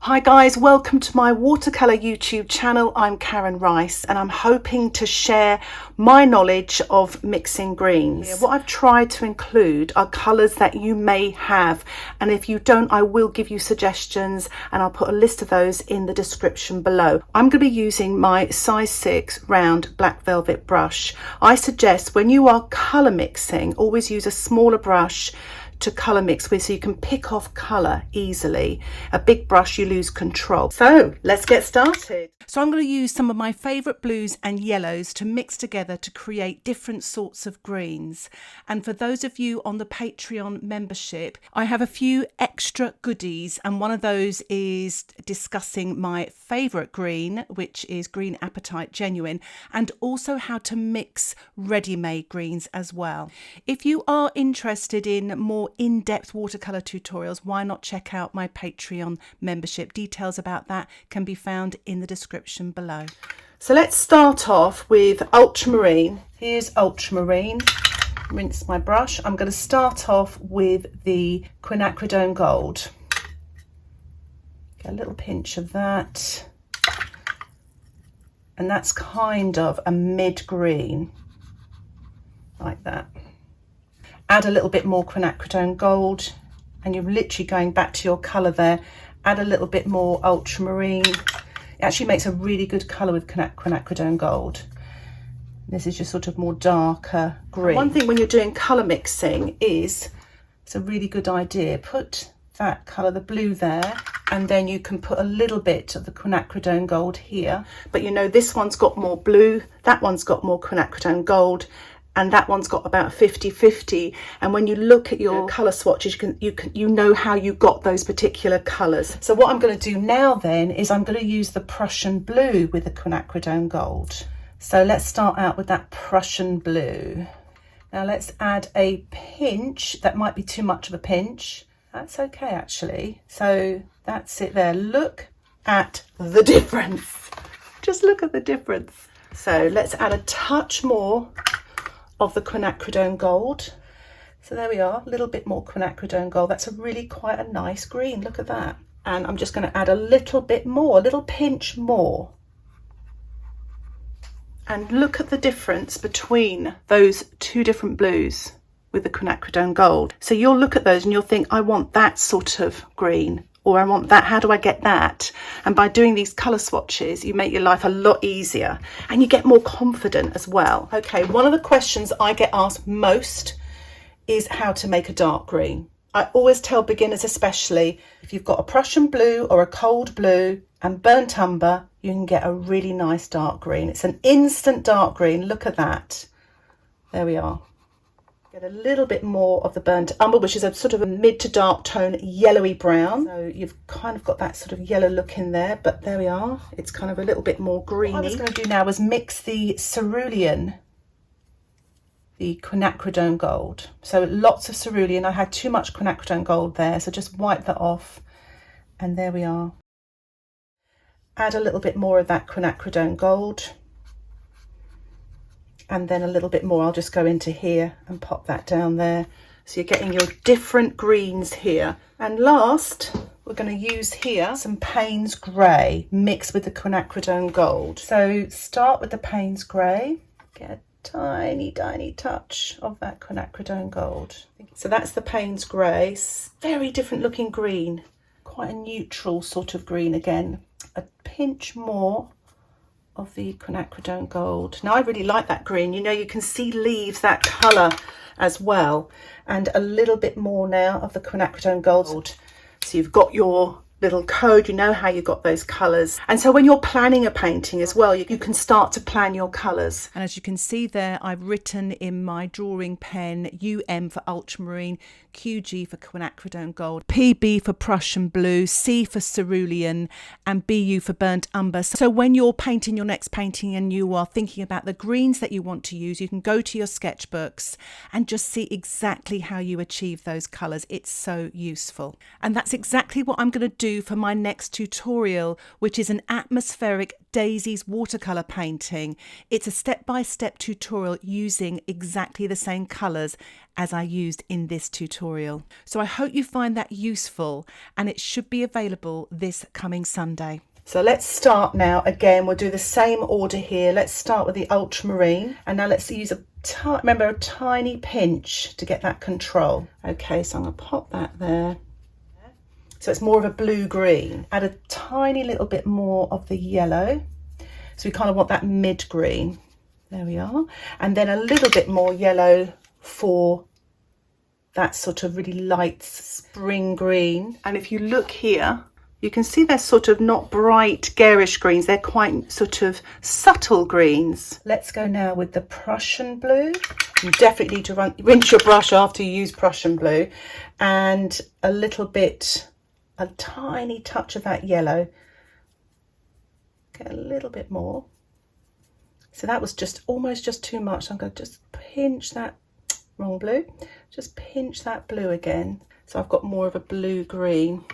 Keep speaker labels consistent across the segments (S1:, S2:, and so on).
S1: Hi guys, welcome to my watercolour YouTube channel. I'm Karen Rice and I'm hoping to share my knowledge of mixing greens. What I've tried to include are colours that you may have, and if you don't, I will give you suggestions and I'll put a list of those in the description below. I'm going to be using my size 6 round black velvet brush. I suggest when you are colour mixing, always use a smaller brush to colour mix with so you can pick off colour easily. A big brush, you lose control. So let's get started. So I'm going to use some of my favourite blues and yellows to mix together to create different sorts of greens. And for those of you on the Patreon membership, I have a few extra goodies, and one of those is discussing my favourite green, which is Green Apatite Genuine, and also how to mix ready-made greens as well. If you are interested in more in-depth watercolour tutorials, why not check out my Patreon membership? Details about that can be found in the description below. So let's start off with Ultramarine. Here's Ultramarine. Rinse my brush. I'm going to start off with the Quinacridone Gold. Get a little pinch of that. And that's kind of a mid-green, like that. Add a little bit more Quinacridone Gold, and you're literally going back to your colour there. Add a little bit more Ultramarine. It actually makes a really good colour with Quinacridone Gold. This is just sort of more darker green. One thing when you're doing colour mixing is, it's a really good idea, put that colour, the blue there, and then you can put a little bit of the Quinacridone Gold here. But you know, this one's got more blue, that one's got more Quinacridone Gold, and that one's got about 50-50. And when you look at your colour swatches, you know how you got those particular colours. So what I'm going to do now then is I'm going to use the Prussian blue with the Quinacridone Gold. So let's start out with that Prussian blue. Now let's add a pinch. That might be too much of a pinch. That's okay actually. So that's it there. Look at the difference. Just look at the difference. So let's add a touch more of the Quinacridone Gold. So there we are, a little bit more Quinacridone Gold. That's quite a nice green, look at that. And I'm just going to add a little bit more, a little pinch more. And look at the difference between those two different blues with the Quinacridone Gold. So you'll look at those and you'll think, I want that sort of green, or I want that, how do I get that? And by doing these colour swatches, you make your life a lot easier and you get more confident as well. Okay, one of the questions I get asked most is how to make a dark green. I always tell beginners especially, if you've got a Prussian blue or a cold blue and burnt umber, you can get a really nice dark green. It's an instant dark green, look at that. There we are. Get a little bit more of the burnt umber, which is a sort of a mid to dark tone yellowy brown. So you've kind of got that sort of yellow look in there, but there we are. It's kind of a little bit more greeny. What I was going to do now was mix the Cerulean, the Quinacridone Gold. So lots of Cerulean. I had too much Quinacridone Gold there, so just wipe that off. And there we are. Add a little bit more of that Quinacridone Gold. And then a little bit more, I'll just go into here and pop that down there. So you're getting your different greens here. And last, we're going to use here some Paynes Grey mixed with the Quinacridone Gold. So start with the Paynes Grey, get a tiny, tiny touch of that Quinacridone Gold. So that's the Paynes Grey, very different looking green, quite a neutral sort of green again. A pinch more of the Quinacridone Gold. Now I really like that green, you know, you can see leaves, that colour as well, and a little bit more now of the Quinacridone Gold. So you've got your little code, you know how you got those colours. And so when you're planning a painting as well, you can start to plan your colours. And as you can see there, I've written in my drawing pen UM for Ultramarine, QG for Quinacridone Gold, PB for Prussian Blue, C for Cerulean, and BU for Burnt Umber. So when you're painting your next painting and you are thinking about the greens that you want to use, you can go to your sketchbooks and just see exactly how you achieve those colours. It's so useful. And that's exactly what I'm going to do do for my next tutorial, which is an atmospheric daisies watercolour painting. It's a step-by-step tutorial using exactly the same colours as I used in this tutorial. So I hope you find that useful, and it should be available this coming Sunday. So let's start now. Again, we'll do the same order here. Let's start with the ultramarine, and now let's use a tiny pinch to get that control. Okay, so I'm going to pop that there. So it's more of a blue-green. Add a tiny little bit more of the yellow. So we kind of want that mid-green. There we are. And then a little bit more yellow for that sort of really light spring green. And if you look here, you can see they're sort of not bright garish greens. They're quite sort of subtle greens. Let's go now with the Prussian blue. You definitely need to rinse your brush after you use Prussian blue. And a tiny touch of that yellow. Get a little bit more. So that was almost just too much. I'm going to just pinch that, wrong blue. Just pinch that blue again. So I've got more of a blue-green.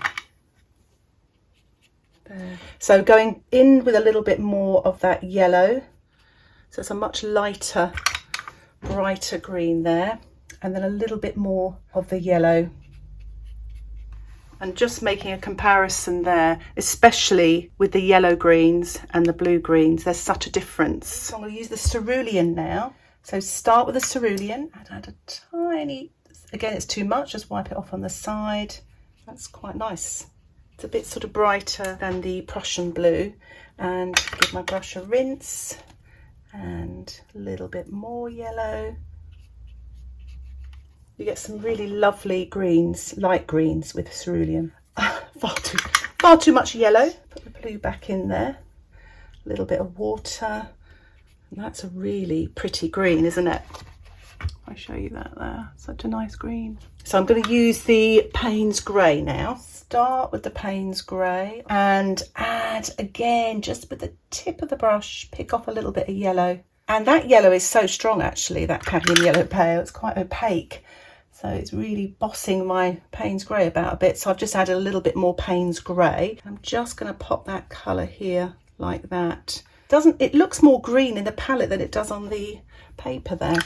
S1: So going in with a little bit more of that yellow. So it's a much lighter, brighter green there. And then a little bit more of the yellow. And just making a comparison there, especially with the yellow greens and the blue greens. There's such a difference. So I'm going to use the Cerulean now. So start with the Cerulean and add a tiny, again it's too much, just wipe it off on the side. That's quite nice. It's a bit sort of brighter than the Prussian blue. And give my brush a rinse and a little bit more yellow. You get some really lovely greens, light greens with Cerulean. Far too much yellow. Put the blue back in there. A little bit of water. And that's a really pretty green, isn't it? I'll show you that there. Such a nice green. So I'm going to use the Paynes grey now. Start with the Paynes grey and add again, just with the tip of the brush, pick off a little bit of yellow. And that yellow is so strong actually, that cadmium yellow pale. It's quite opaque. So it's really bossing my Paynes grey about a bit. So I've just added a little bit more Paynes grey. I'm just going to pop that colour here like that. It looks more green in the palette than it does on the paper there.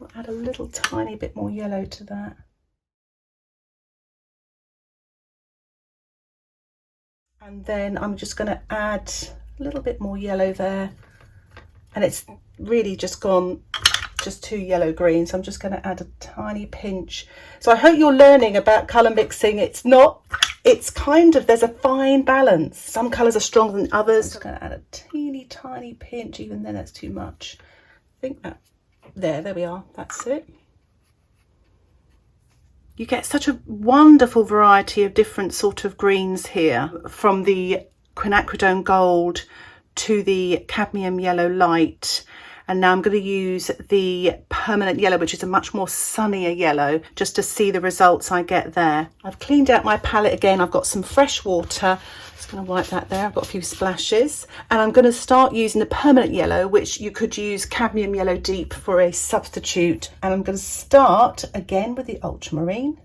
S1: I'll add a little tiny bit more yellow to that. And then I'm just going to add a little bit more yellow there. And it's really just gone just too yellow green, so I'm just going to add a tiny pinch. So I hope you're learning about colour mixing. It's kind of, there's a fine balance. Some colours are stronger than others. I'm just going to add a teeny tiny pinch. Even then that's too much. I think that there we are, that's it. You get such a wonderful variety of different sort of greens here, from the quinacridone gold to the cadmium yellow light. And now I'm going to use the permanent yellow, which is a much more sunnier yellow, just to see the results I get there. I've cleaned out my palette again. I've got some fresh water. Just going to wipe that there. I've got a few splashes. And I'm going to start using the permanent yellow, which you could use cadmium yellow deep for a substitute. And I'm going to start again with the ultramarine.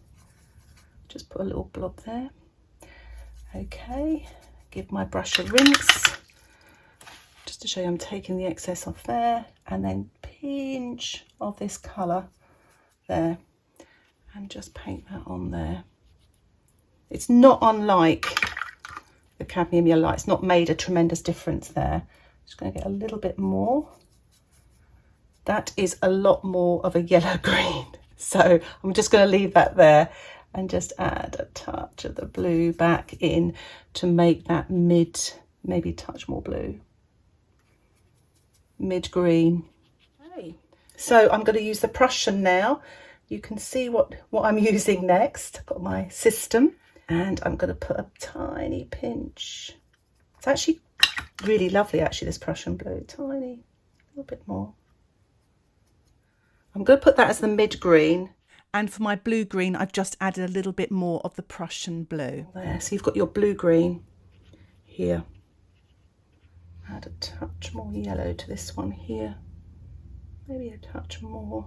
S1: Just put a little blob there. Okay, give my brush a rinse. Just to show you I'm taking the excess off there, and then pinch of this colour there and just paint that on there. It's not unlike the cadmium yellow light. It's not made a tremendous difference there. Just going to get a little bit more. That is a lot more of a yellow green, so I'm just going to leave that there and just add a touch of the blue back in to make that maybe touch more blue. Mid-green. Okay. So I'm going to use the Prussian now. You can see what I'm using next. I've got my system and I'm going to put a tiny pinch. It's actually really lovely, actually, this Prussian blue. Tiny, a little bit more. I'm going to put that as the mid-green. And for my blue-green, I've just added a little bit more of the Prussian blue. There, so you've got your blue-green here. Add a touch more yellow to this one here, maybe a touch more.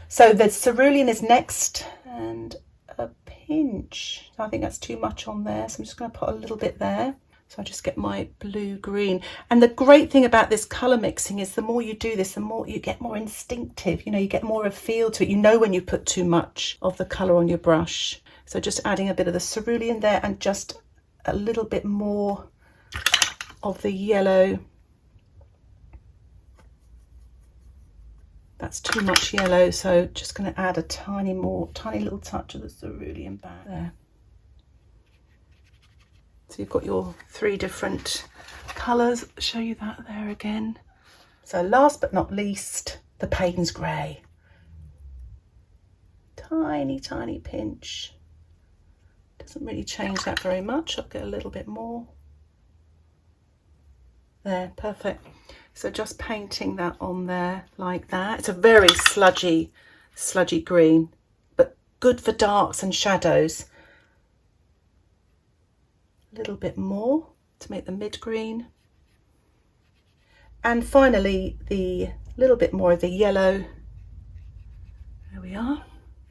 S1: So the Cerulean is next, and a a pinch. I think that's too much on there, so I'm just going to put a little bit there. So I just get my blue-green. And the great thing about this colour mixing is the more you do this, the more you get more instinctive. You know, you get more of a feel to it. You know when you put too much of the colour on your brush. So just adding a bit of the cerulean there and just a little bit more of the yellow. That's too much yellow, so just going to add a tiny little touch of the cerulean back there. So you've got your 3 different colours. I'll show you that there again. So last but not least, the Paynes grey. Tiny, tiny pinch. Doesn't really change that very much. I'll get a little bit more. There, perfect. So just painting that on there like that. It's a very sludgy green, but good for darks and shadows. A little bit more to make the mid-green. And finally, the little bit more of the yellow. There we are.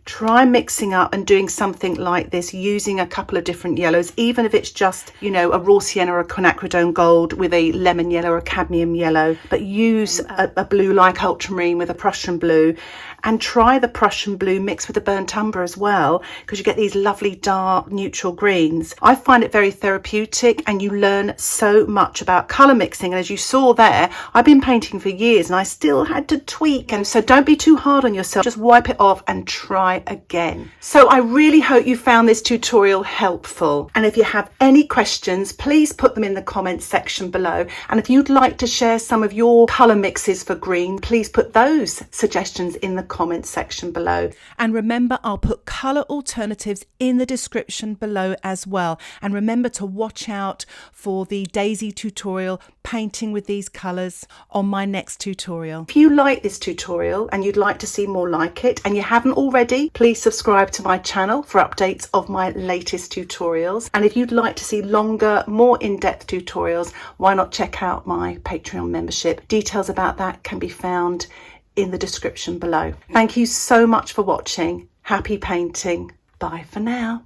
S1: Try mixing up and doing something like this using a couple of different yellows, even if it's just, you know, a raw sienna or a quinacridone gold with a lemon yellow or a cadmium yellow, but use a blue like ultramarine with a Prussian blue, and try the Prussian blue mixed with the burnt umber as well, because you get these lovely dark neutral greens. I find it very therapeutic, and you learn so much about colour mixing. And as you saw there, I've been painting for years and I still had to tweak, and so don't be too hard on yourself. Just wipe it off and try again. So I really hope you found this tutorial helpful, and if you have any questions, please put them in the comments section below. And if you'd like to share some of your colour mixes for green, please put those suggestions in the comments section below. And remember, I'll put colour alternatives in the description below as well. And remember to watch out for the daisy tutorial, painting with these colours, on my next tutorial. If you like this tutorial and you'd like to see more like it, and you haven't already, please subscribe to my channel for updates of my latest tutorials. And if you'd like to see longer, more in-depth tutorials, why not check out my Patreon membership? Details about that can be found in the description below. Thank you so much for watching. Happy painting. Bye for now.